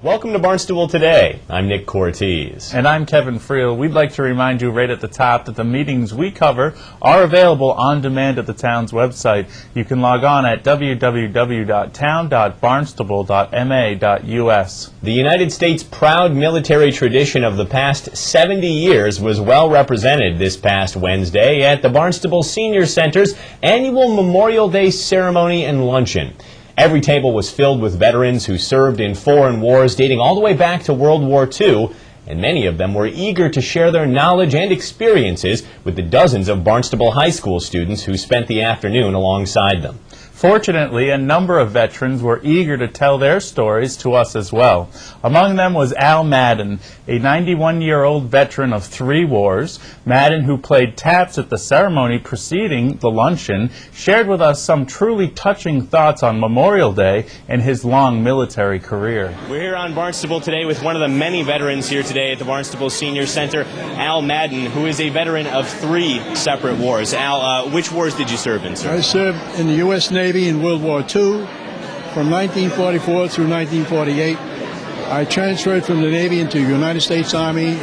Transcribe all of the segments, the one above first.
Welcome to Barnstable Today. I'm Nick Cortez. And I'm Kevin Friel. We'd like to remind you right at the top that the meetings we cover are available on demand at the town's website. You can log on at www.town.barnstable.ma.us. The United States' proud military tradition of the past 70 years was well represented this past Wednesday at the Barnstable Senior Center's annual Memorial Day ceremony and luncheon. Every table was filled with veterans who served in foreign wars dating all the way back to World War II, and many of them were eager to share their knowledge and experiences with the dozens of Barnstable High School students who spent the afternoon alongside them. Fortunately, a number of veterans were eager to tell their stories to us as well. Among them was Al Madden, a 91-year-old veteran of 3 wars. Madden, who played taps at the ceremony preceding the luncheon, shared with us some truly touching thoughts on Memorial Day and his long military career. We're here on Barnstable today with one of the many veterans here today at the Barnstable Senior Center, Al Madden, who is a veteran of 3 separate wars. Al, which wars did you serve in, sir? I served in the U.S. Navy in World War II from 1944 through 1948. I transferred from the Navy into the United States Army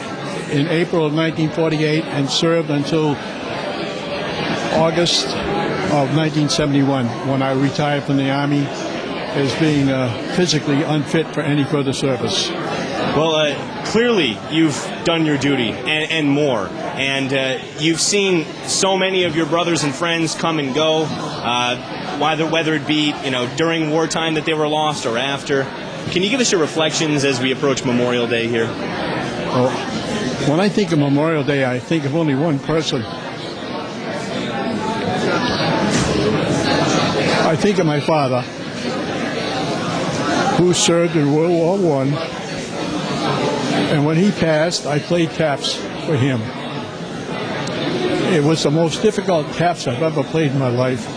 in April of 1948 and served until August of 1971 when I retired from the Army as being physically unfit for any further service. Well, clearly you've done your duty and more, and you've seen so many of your brothers and friends come and go, whether it be during wartime that they were lost or after. Can you give us your reflections as we approach Memorial Day here? Well, when I think of Memorial Day, I think of only one person. I think of my father, who served in World War I. And when he passed, I played taps for him. It was the most difficult taps I've ever played in my life.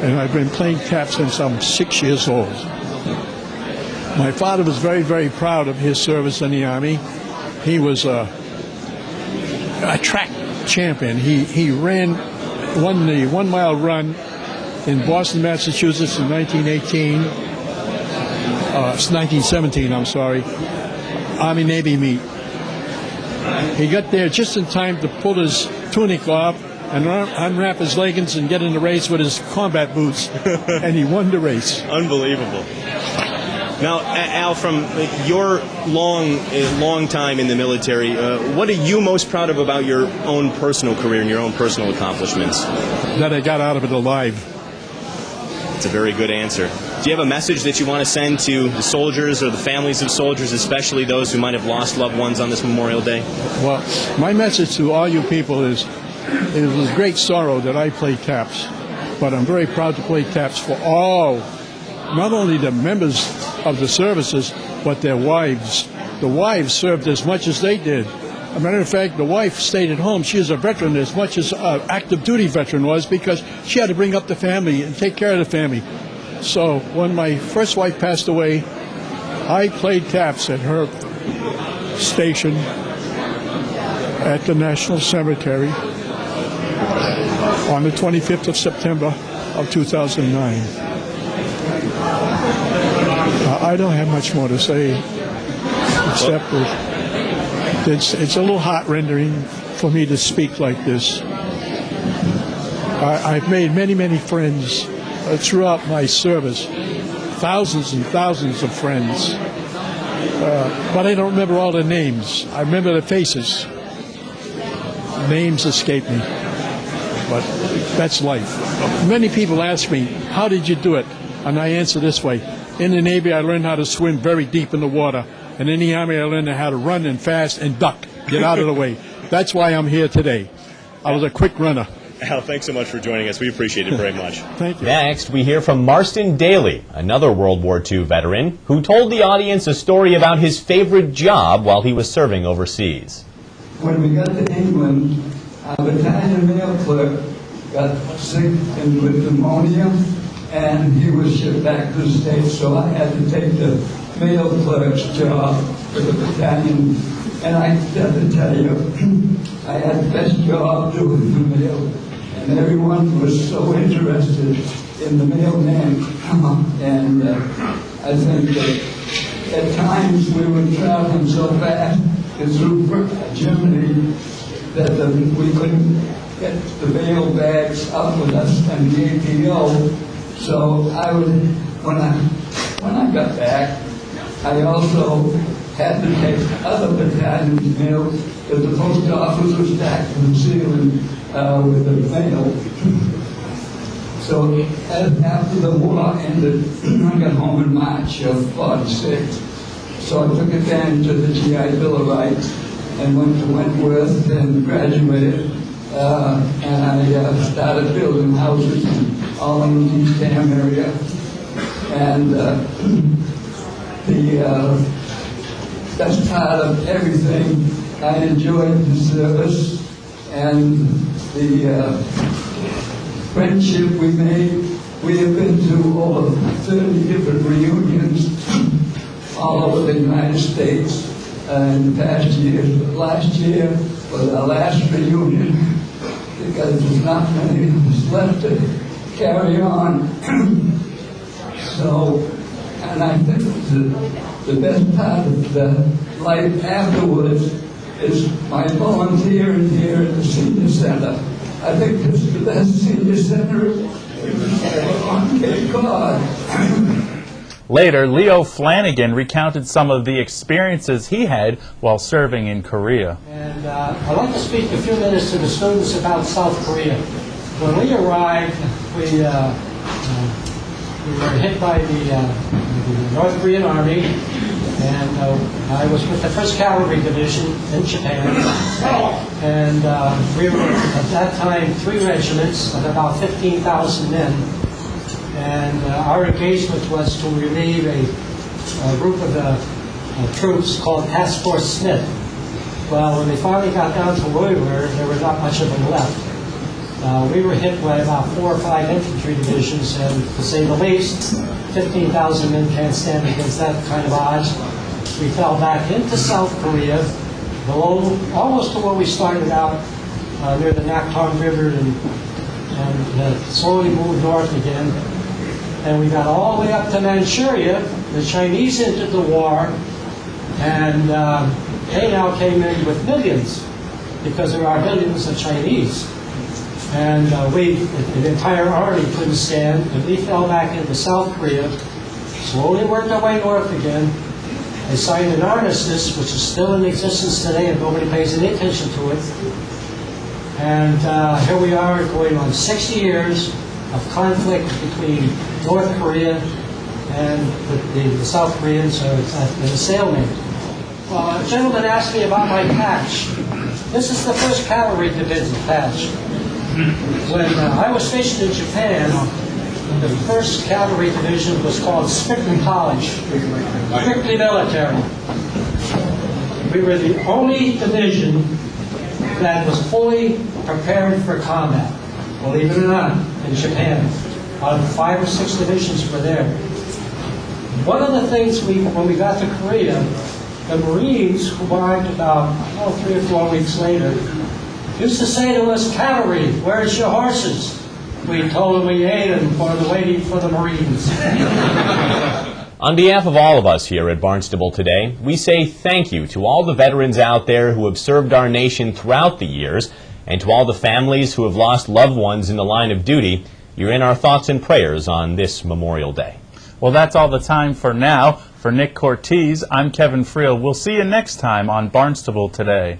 And I've been playing taps since I'm 6 years old. My father was very, very proud of his service in the Army. He was a track champion. He won the 1 mile run in Boston, Massachusetts in 1917, I'm sorry. Army-Navy meet. He got there just in time to pull his tunic off and unwrap his leggings and get in the race with his combat boots, and he won the race. Unbelievable. Now, Al, from your long time in the military, what are you most proud of about your own personal career and your own personal accomplishments? That I got out of it alive. That's a very good answer. Do you have a message that you want to send to the soldiers or the families of soldiers, especially those who might have lost loved ones on this Memorial Day? Well, my message to all you people is it is with great sorrow that I play taps, but I'm very proud to play taps for all, not only the members of the services, but their wives. The wives served as much as they did. As a matter of fact, the wife stayed at home. She is a veteran as much as an active duty veteran was, because she had to bring up the family and take care of the family. So when my first wife passed away, I played taps at her station at the National Cemetery on the 25th of September of 2009. I don't have much more to say, except that it's a little heart-rendering for me to speak like this. I've made many friends throughout my service, thousands and thousands of friends, but I don't remember all the names. I remember the faces. Names escape me, but that's life. Many people ask me, how did you do it? And I answer this way. In the Navy, I learned how to swim very deep in the water. And in the Army, I learned how to run and fast and duck, get out of the way. That's why I'm here today. I was a quick runner. Al, thanks so much for joining us. We appreciate it very much. Thank you. Next, we hear from Marston Daly, another World War II veteran, who told the audience a story about his favorite job while he was serving overseas. When we got to England, our battalion mail clerk got sick and with pneumonia, and he was shipped back to the States, so I had to take the mail clerk's job for the battalion. And I got to tell you, I had the best job doing the mail, and everyone was so interested in the mailman. And I think that at times we were traveling so fast through Germany that we couldn't get the mail bags up with us and the APO. So I would, when I got back, I also had to take other battalions' mail because the post office was stacked and sealed with the mail. So after the war ended, I got home in March of '46. So I took advantage of the GI Bill of Rights and went to Wentworth and graduated. And I started building houses all in the East Ham area. And the best part of everything, I enjoyed the service and the friendship we made. We have been to over 30 different reunions all over the United States in the past years. But last year was our last reunion because there's not many of us left to carry on. So, and I think the best part of the life afterwards is my volunteering here at the senior center. I think it's the best senior center on Cape Cod. Later, Leo Flanagan recounted some of the experiences he had while serving in Korea. And I'd like to speak a few minutes to the students about South Korea. When we arrived, we were hit by the North Korean Army, and I was with the 1st Cavalry Division in Japan. And we were, at that time, 3 regiments of about 15,000 men. And our engagement was to relieve a group of troops called Task Force Smith. Well, when they finally got down to where we were, there were not much of them left. We were hit by about 4 or 5 infantry divisions, and to say the least, 15,000 men can't stand against that kind of odds. We fell back into South Korea, below, almost to where we started out, near the Nakton River, and slowly moved north again. And we got all the way up to Manchuria. The Chinese entered the war, and they now came in with millions, because there are millions of Chinese. And the entire army couldn't stand, and we fell back into South Korea, slowly worked our way north again. They signed an armistice, which is still in existence today, and nobody pays any attention to it. And here we are going on 60 years of conflict between North Korea and the South Koreans, so it's been a stalemate. Well, a gentleman asked me about my patch. This is the 1st Cavalry Division patch. When I was stationed in Japan, the 1st Cavalry Division was called strictly college, strictly military. We were the only division that was fully prepared for combat, believe it or not, in Japan. Out of 5 or 6 divisions were there. One of the things when we got to Korea, the Marines, who arrived about 3 or 4 weeks later, used to say to us, "Cavalry, where's your horses?" We told them we ate them for the waiting for the Marines. On behalf of all of us here at Barnstable Today, we say thank you to all the veterans out there who have served our nation throughout the years, and to all the families who have lost loved ones in the line of duty. You're in our thoughts and prayers on this Memorial Day. Well, that's all the time for now. For Nick Cortez, I'm Kevin Friel. We'll see you next time on Barnstable Today.